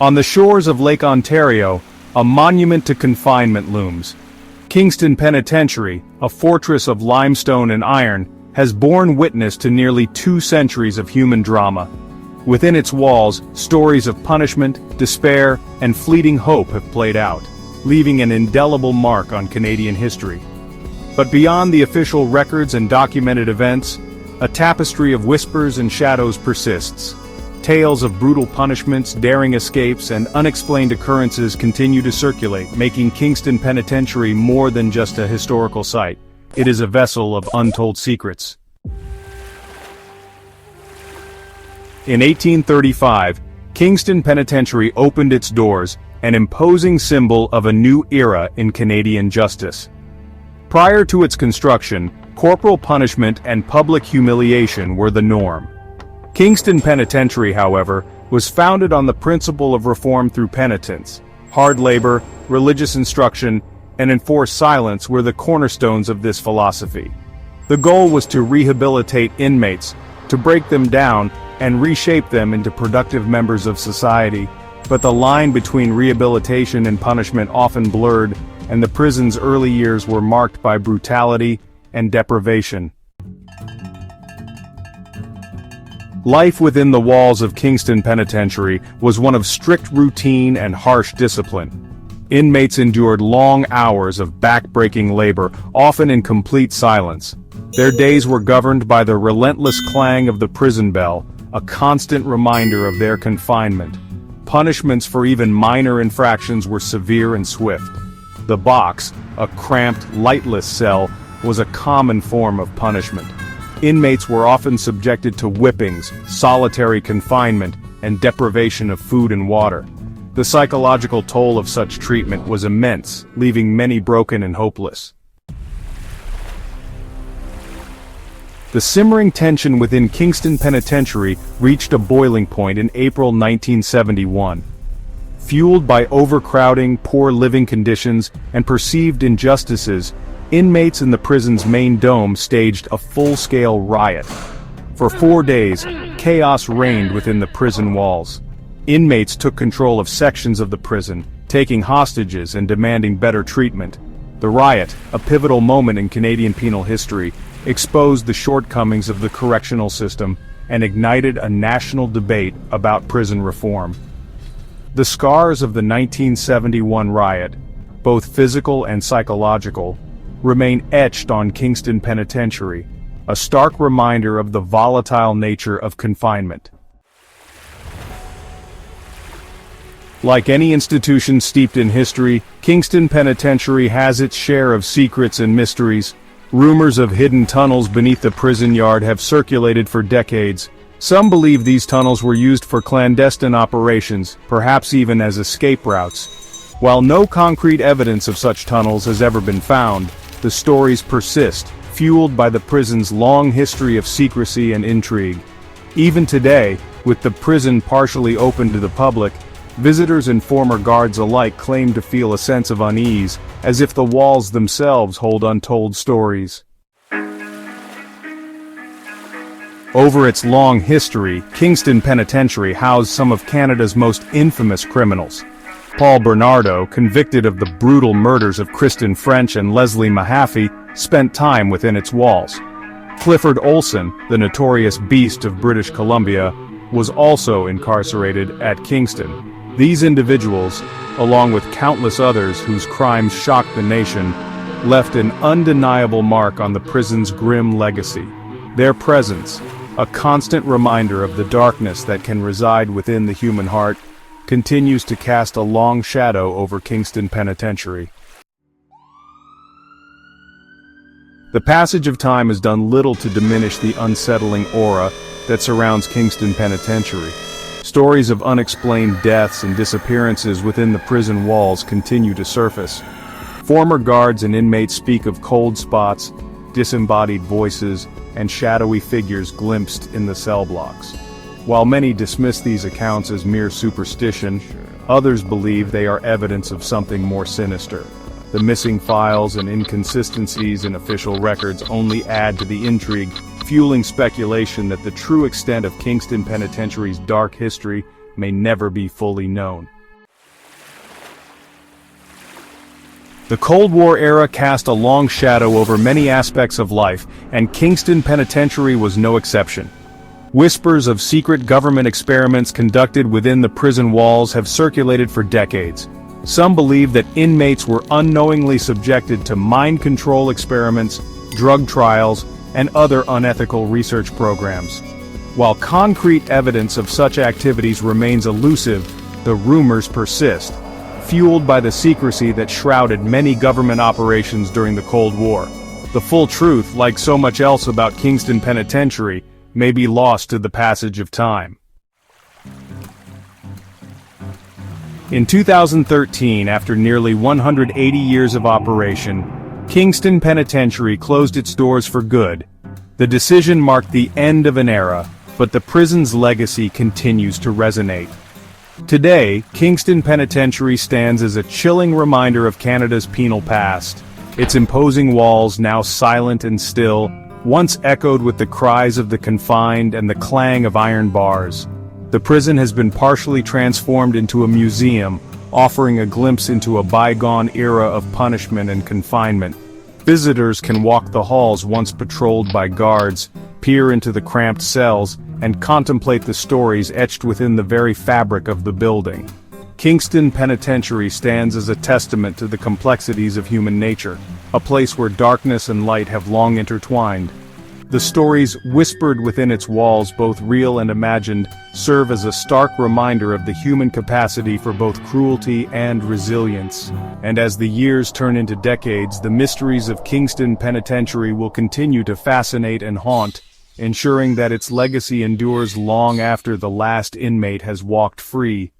On the shores of Lake Ontario, a monument to confinement looms. Kingston Penitentiary, a fortress of limestone and iron, has borne witness to nearly 2 centuries of human drama. Within its walls, stories of punishment, despair, and fleeting hope have played out, leaving an indelible mark on Canadian history. But beyond the official records and documented events, a tapestry of whispers and shadows persists. Tales of brutal punishments, daring escapes, and unexplained occurrences continue to circulate, making Kingston Penitentiary more than just a historical site. It is a vessel of untold secrets. In 1835, Kingston Penitentiary opened its doors, an imposing symbol of a new era in Canadian justice. Prior to its construction, corporal punishment and public humiliation were the norm. Kingston Penitentiary, however, was founded on the principle of reform through penitence. Hard labor, religious instruction, and enforced silence were the cornerstones of this philosophy. The goal was to rehabilitate inmates, to break them down, and reshape them into productive members of society. But the line between rehabilitation and punishment often blurred, and the prison's early years were marked by brutality and deprivation. Life within the walls of Kingston Penitentiary was one of strict routine and harsh discipline. Inmates endured long hours of back-breaking labor, often in complete silence. Their days were governed by the relentless clang of the prison bell, a constant reminder of their confinement. Punishments for even minor infractions were severe and swift. The box, a cramped, lightless cell, was a common form of punishment. Inmates were often subjected to whippings, solitary confinement, and deprivation of food and water. The psychological toll of such treatment was immense, leaving many broken and hopeless. The simmering tension within Kingston Penitentiary reached a boiling point in April 1971. Fueled by overcrowding, poor living conditions, and perceived injustices, inmates in the prison's main dome staged a full-scale riot. For 4 days, chaos reigned within the prison walls. Inmates took control of sections of the prison, taking hostages and demanding better treatment. The riot, a pivotal moment in Canadian penal history, exposed the shortcomings of the correctional system and ignited a national debate about prison reform. The scars of the 1971 riot, both physical and psychological, remain etched on Kingston Penitentiary, a stark reminder of the volatile nature of confinement. Like any institution steeped in history, Kingston Penitentiary has its share of secrets and mysteries. Rumors of hidden tunnels beneath the prison yard have circulated for decades. Some believe these tunnels were used for clandestine operations, perhaps even as escape routes. While no concrete evidence of such tunnels has ever been found, the stories persist, fueled by the prison's long history of secrecy and intrigue. Even today, with the prison partially open to the public, visitors and former guards alike claim to feel a sense of unease, as if the walls themselves hold untold stories. Over its long history, Kingston Penitentiary housed some of Canada's most infamous criminals. Paul Bernardo, convicted of the brutal murders of Kristen French and Leslie Mahaffey, spent time within its walls. Clifford Olson, the notorious beast of British Columbia, was also incarcerated at Kingston. These individuals, along with countless others whose crimes shocked the nation, left an undeniable mark on the prison's grim legacy. Their presence, a constant reminder of the darkness that can reside within the human heart, continues to cast a long shadow over Kingston Penitentiary. The passage of time has done little to diminish the unsettling aura that surrounds Kingston Penitentiary. Stories of unexplained deaths and disappearances within the prison walls continue to surface. Former guards and inmates speak of cold spots, disembodied voices, and shadowy figures glimpsed in the cell blocks. While many dismiss these accounts as mere superstition, others believe they are evidence of something more sinister. The missing files and inconsistencies in official records only add to the intrigue, fueling speculation that the true extent of Kingston Penitentiary's dark history may never be fully known. The Cold War era cast a long shadow over many aspects of life, and Kingston Penitentiary was no exception. Whispers of secret government experiments conducted within the prison walls have circulated for decades. Some believe that inmates were unknowingly subjected to mind control experiments, drug trials, and other unethical research programs. While concrete evidence of such activities remains elusive, the rumors persist, fueled by the secrecy that shrouded many government operations during the Cold War. The full truth, like so much else about Kingston Penitentiary, may be lost to the passage of time. In 2013, after nearly 180 years of operation, Kingston Penitentiary closed its doors for good. The decision marked the end of an era, but the prison's legacy continues to resonate. Today, Kingston Penitentiary stands as a chilling reminder of Canada's penal past. Its imposing walls, now silent and still, once echoed with the cries of the confined and the clang of iron bars. The prison has been partially transformed into a museum, offering a glimpse into a bygone era of punishment and confinement. Visitors can walk the halls once patrolled by guards, peer into the cramped cells, and contemplate the stories etched within the very fabric of the building. Kingston Penitentiary stands as a testament to the complexities of human nature, a place where darkness and light have long intertwined. The stories whispered within its walls, both real and imagined, serve as a stark reminder of the human capacity for both cruelty and resilience. And as the years turn into decades, the mysteries of Kingston Penitentiary will continue to fascinate and haunt, ensuring that its legacy endures long after the last inmate has walked free.